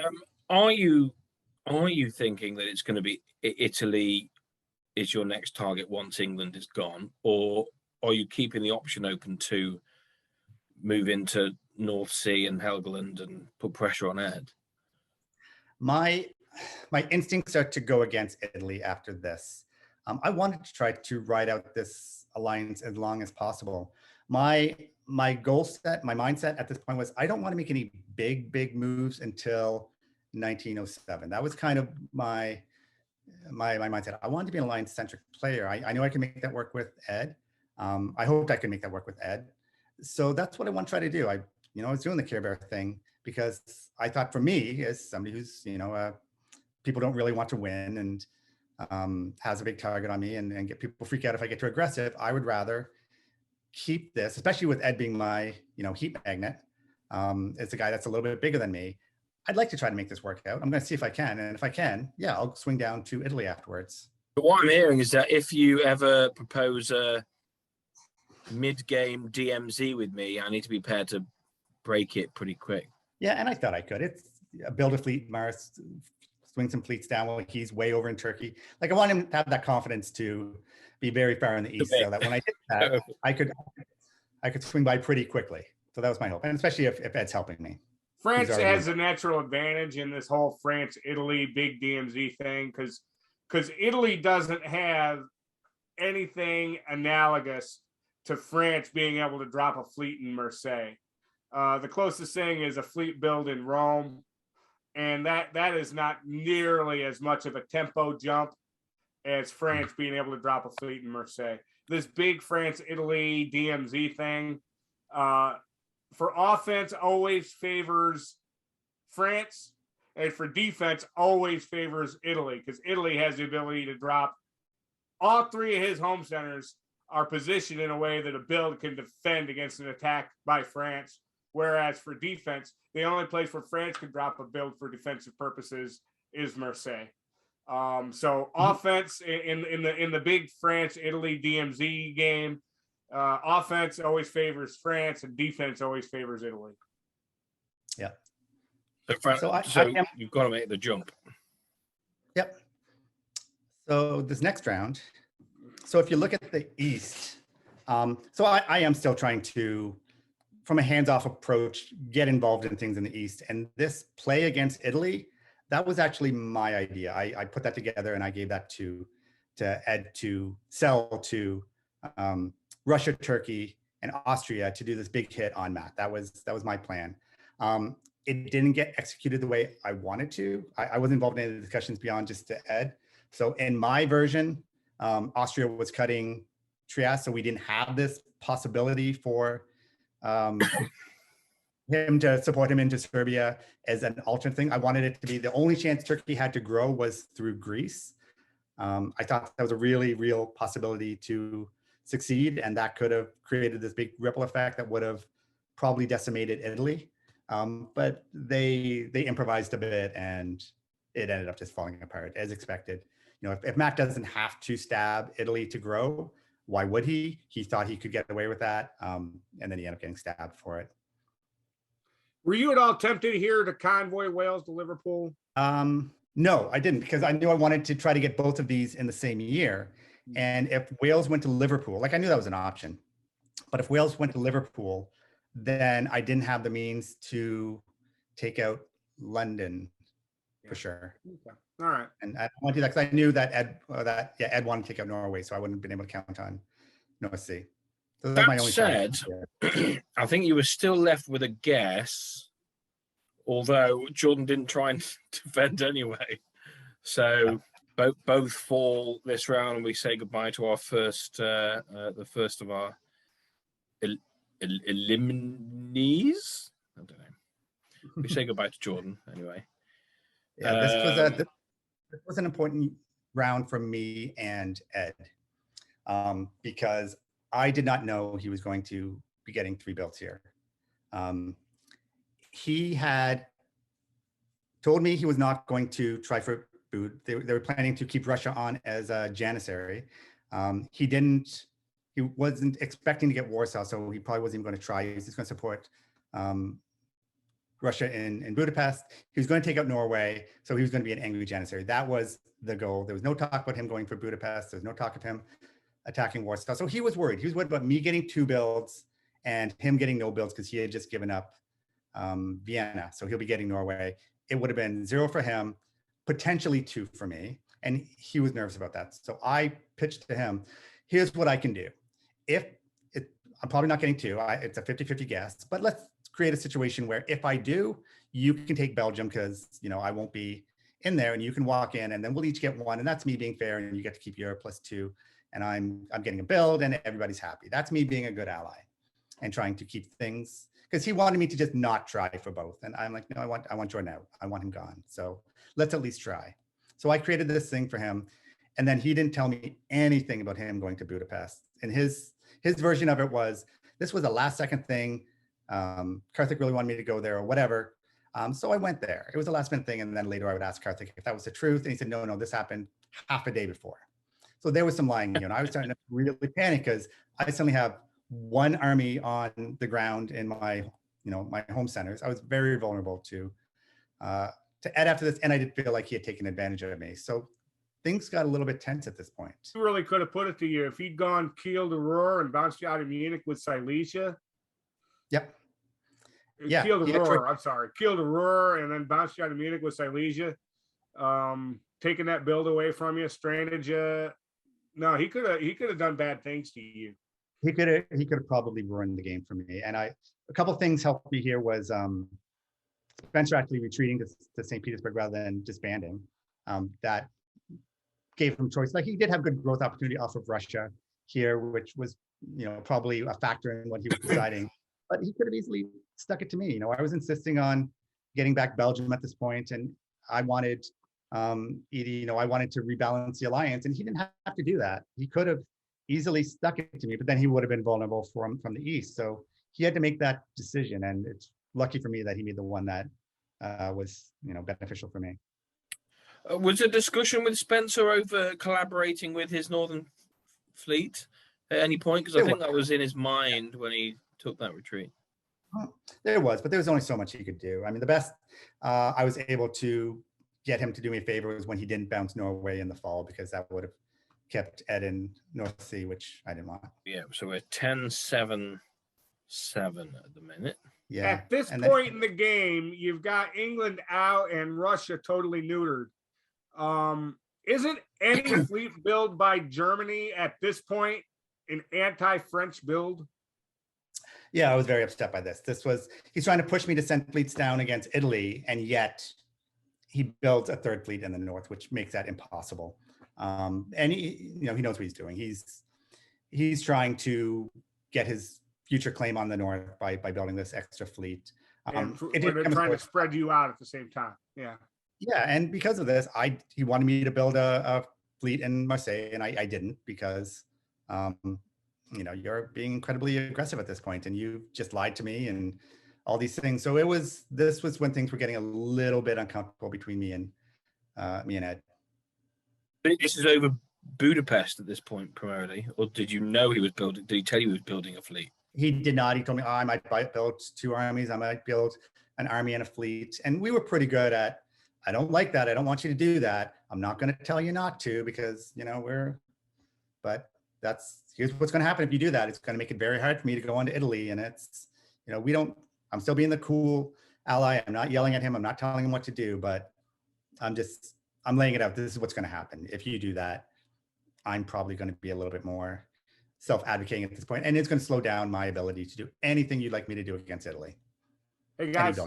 Are you thinking that it's going to be Italy is your next target once England is gone, or are you keeping the option open to move into North Sea and Helgoland and put pressure on Ed? My instincts are to go against Italy after this. I wanted to try to ride out this alliance as long as possible. My goal set, my mindset at this point was, I don't want to make any big moves until 1907. That was kind of my mindset. I wanted to be an alliance-centric player. I knew I could make that work with Ed. I hoped I could make that work with Ed. So that's what I want to try to do. I was doing the Care Bear thing because I thought, for me, as somebody who's, people don't really want to win and has a big target on me and get people freak out if I get too aggressive, I would rather keep this, especially with Ed being my, heat magnet. It's a guy that's a little bit bigger than me. I'd like to try to make this work out. I'm going to see if I can. And if I can, yeah, I'll swing down to Italy afterwards. But what I'm hearing is that if you ever propose a mid-game DMZ with me, I need to be prepared to break it pretty quick. Yeah, and I thought I could. It's build a fleet, Mars, swing some fleets down while he's way over in Turkey. Like, I want him to have that confidence to be very far in the east, so that when I did that, I could swing by pretty quickly. So that was my hope, and especially if Ed's helping me. France has a natural advantage in this whole France-Italy big DMZ thing, because Italy doesn't have anything analogous to France being able to drop a fleet in Marseille. The closest thing is a fleet build in Rome, and that is not nearly as much of a tempo jump as France being able to drop a fleet in Marseille. This big France-Italy DMZ thing, for offense, always favors France, And for defense, always favors Italy, because Italy has the ability to drop all three of his home centers are positioned in a way that a build can defend against an attack by France. Whereas for defense, the only place where France can drop a build for defensive purposes is Marseille. So offense in the big France-Italy DMZ game, offense always favors France and defense always favors Italy. Yeah. So you've got to make the jump. Yep. So this next round, so if you look at the East, so I am still trying to, from a hands-off approach, get involved in things in the East. And this play against Italy, that was actually my idea. I put that together and I gave that to Ed to sell to Russia, Turkey, and Austria to do this big hit on Matt. That was my plan. It didn't get executed the way I wanted to. I wasn't involved in any discussions beyond just to Ed. So in my version, Austria was cutting Trieste, so we didn't have this possibility for him to support him into Serbia as an alternate thing. I wanted it to be the only chance Turkey had to grow was through Greece. I thought that was a really real possibility to succeed, and that could have created this big ripple effect that would have probably decimated Italy. But they improvised a bit, and it ended up just falling apart as expected. You know, if Matt doesn't have to stab Italy to grow, why would he? He thought he could get away with that, and then he ended up getting stabbed for it. Were you at all tempted here to convoy Wales to Liverpool? No, I didn't, because I knew I wanted to try to get both of these in the same year. And if Wales went to Liverpool, like I knew that was an option, but if Wales went to Liverpool, then I didn't have the means to take out London for sure. Okay. All right. And I wanted to do that because I knew that Ed wanted to take out Norway, so I wouldn't have been able to count on North Sea. So that my only said, I think you were still left with a guess, although Jordan didn't try and defend anyway. So both fall this round, and we say goodbye to our first, the first of our eliminees. I don't know. We say goodbye to Jordan anyway. Yeah, this was an important round for me and Ed, because I did not know he was going to be getting 3 builds here. He had told me he was not going to try for food. They were planning to keep Russia on as a janissary. He wasn't expecting to get Warsaw, so he probably wasn't even going to try. He was just going to support Russia in Budapest. He was going to take out Norway, so he was going to be an angry janissary. That was the goal. There was no talk about him going for Budapest. There was no talk of him attacking Warsaw. So he was worried. He was worried about me getting 2 builds and him getting no builds because he had just given up Vienna. So he'll be getting Norway. It would have been 0 for him, potentially 2 for me. And he was nervous about that. So I pitched to him, here's what I can do. I'm probably not getting 2. It's a 50-50 guess, but let's create a situation where if I do, you can take Belgium because, you know, I won't be in there and you can walk in and then we'll each get 1. And that's me being fair and you get to keep your +2. And I'm getting a build and everybody's happy. That's me being a good ally and trying to keep things, because he wanted me to just not try for both. And I'm like, no, I want Jordan out. I want him gone. So let's at least try. So I created this thing for him. And then he didn't tell me anything about him going to Budapest. And his version of it was, this was a last second thing. Karthik really wanted me to go there or whatever. So I went there. It was a last minute thing. And then later I would ask Karthik if that was the truth. And he said, no, this happened half a day before. So there was some lying, you know, I was starting to really panic because I suddenly have 1 army on the ground in my, you know, my home centers. I was very vulnerable to Ed after this. And I did feel like he had taken advantage of me. So things got a little bit tense at this point. You really could have put it to you if he'd gone Kiel to Ruhr and bounced you out of Munich with Silesia. Yep. Yeah. Kiel to Ruhr, I'm sorry. Kiel to Ruhr and then bounced you out of Munich with Silesia. Taking that build away from you, stranded you. No, he could have done bad things to you. He could have probably ruined the game for me. And a couple of things helped me here was Spencer actually retreating to St. Petersburg rather than disbanding. That gave him choice. Like he did have good growth opportunity off of Russia here, which was, you know, probably a factor in what he was deciding. But he could have easily stuck it to me. You know, I was insisting on getting back Belgium at this point, and I wanted, I wanted to rebalance the alliance, and he didn't have to do that. He could have easily stuck it to me, but then he would have been vulnerable from the east. So he had to make that decision, and it's lucky for me that he made the one that was, beneficial for me. Was a discussion with Spencer over collaborating with his northern fleet at any point? Because I think that was in his mind when he took that retreat. There was, but there was only so much he could do. I mean, the best I was able to get him to do me a favor was when he didn't bounce Norway in the fall, because that would have kept Ed in North Sea, which I didn't want. Yeah, so we're 10-7-7 at the minute. Yeah. At this point in the game, you've got England out and Russia totally neutered. Isn't any fleet build by Germany at this point an anti-French build? Yeah, I was very upset by this. He's trying to push me to send fleets down against Italy, and yet he builds a third fleet in the north, which makes that impossible. And he knows what he's doing. He's trying to get his future claim on the north by building this extra fleet. They're trying to spread you out at the same time. Yeah. Yeah, and because of this, he wanted me to build a fleet in Marseille, and I didn't, because you're being incredibly aggressive at this point, and you just lied to me and all these things. So this was when things were getting a little bit uncomfortable between me and Ed. This is over Budapest at this point primarily, or did you know he was building? Did he tell you he was building a fleet? He did not. He told me, I might build 2 armies. I might build an army and a fleet. And we were pretty good at, I don't like that. I don't want you to do that. I'm not going to tell you not to, because, but here's what's going to happen if you do that. It's going to make it very hard for me to go on to Italy. And it's, I'm still being the cool ally. I'm not yelling at him. I'm not telling him what to do, but I'm laying it out. This is what's going to happen. If you do that, I'm probably going to be a little bit more self-advocating at this point, and it's going to slow down my ability to do anything you'd like me to do against Italy. Hey guys,